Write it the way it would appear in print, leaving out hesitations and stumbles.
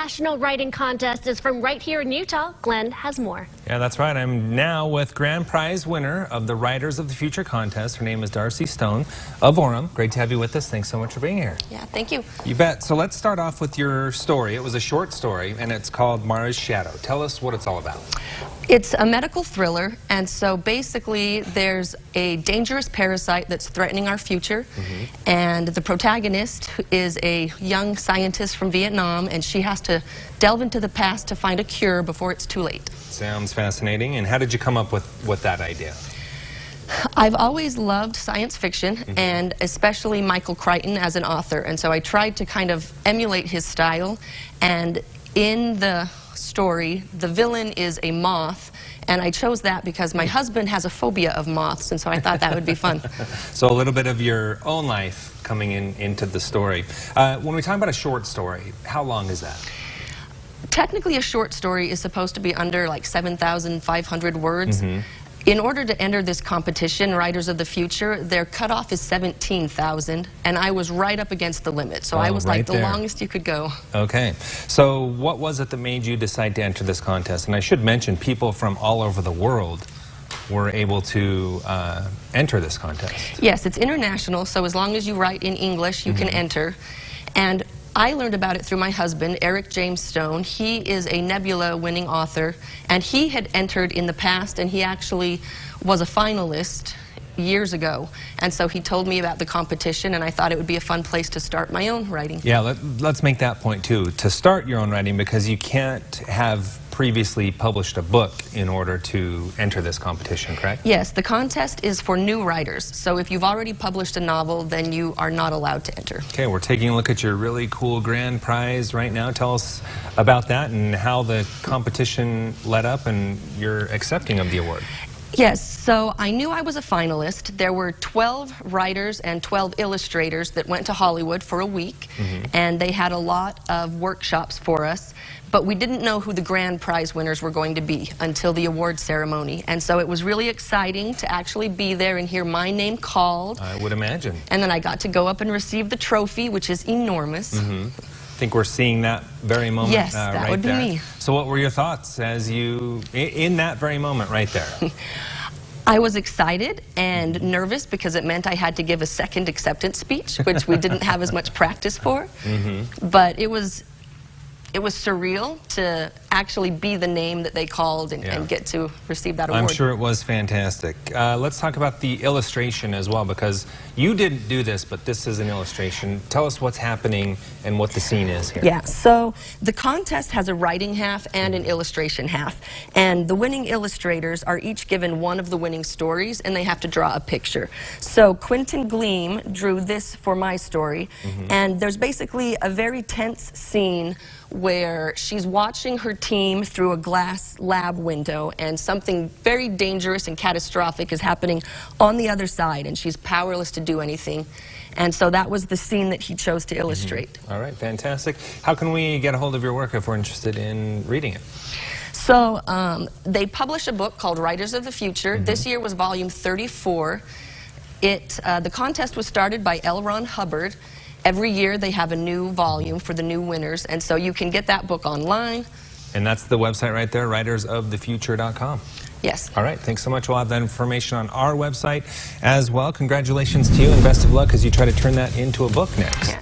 National Writing Contest is from right here in Utah. Glenn has more. Yeah, that's right. I'm now with grand prize winner of the Writers of the Future contest. Her name is Darci Stone of Orem. Great to have you with us. Thanks so much for being here. Yeah, thank you. You bet. So let's start off with your story. It was a short story, and it's called Mira's Shadow. Tell us what it's all about. It's a medical thriller, and so basically there's a dangerous parasite that's threatening our future, and the protagonist is a young scientist from Vietnam, and she has to delve into the past to find a cure before it's too late. Sounds fascinating. And how did you come up with that idea? I've always loved science fiction, and especially Michael Crichton as an author, and so I tried to kind of emulate his style. And in the story, the villain is a moth, and I chose that because my husband has a phobia of moths, and so I thought that would be fun. So a little bit of your own life coming into the story. When we talk about a short story, how long is that? Technically, a short story is supposed to be under like 7,500 words. In order to enter this competition, Writers of the Future, their cutoff is 17,000, and I was right up against the limit. So I was right like the there. longest you could go. Okay. So what was it that made you decide to enter this contest? And I should mention, people from all over the world were able to enter this contest. Yes, it's international, so as long as you write in English, you can enter. And I learned about it through my husband, Eric James Stone. He is a Nebula-winning author, and he had entered in the past, and he actually was a finalist years ago. And so he told me about the competition, and I thought it would be a fun place to start my own writing. Yeah, let's make that point too. To start your own writing, because you can't have previously published a book in order to enter this competition, correct? Yes, the contest is for new writers. So if you've already published a novel, then you are not allowed to enter. Okay, we're taking a look at your really cool grand prize right now. Tell us about that and how the competition led up and your accepting of the award. Yes, so I knew I was a finalist. There were 12 writers and 12 illustrators that went to Hollywood for a week, and they had a lot of workshops for us, but we didn't know who the grand prize winners were going to be until the award ceremony. And so it was really exciting to actually be there and hear my name called. I would imagine. And then I got to go up and receive the trophy, which is enormous. I think we're seeing that very moment. Yes, that right would be there. me. So what were your thoughts as you, in that very moment right there? I was excited and nervous because it meant I had to give a second acceptance speech, which we didn't have as much practice for. But it was surreal to actually be the name that they called and get to receive that award. I'm sure it was fantastic. Let's talk about the illustration as well, because you didn't do this, but this is an illustration. Tell us what's happening and what the scene is here. Yeah, so the contest has a writing half and an illustration half. And the winning illustrators are each given one of the winning stories, and they have to draw a picture. So Quentin Gleam drew this for my story, and there's basically a very tense scene where she's watching her team through a glass lab window, and something very dangerous and catastrophic is happening on the other side, and she's powerless to do anything. And so that was the scene that he chose to illustrate. All right, fantastic. How can we get a hold of your work if we're interested in reading it? So they published a book called Writers of the Future. This year was volume 34. The contest was started by L. Ron Hubbard. Every year they have a new volume for the new winners, and so you can get that book online. And that's the website right there, writersofthefuture.com. Yes. All right, thanks so much. We'll have that information on our website as well. Congratulations to you and best of luck as you try to turn that into a book next.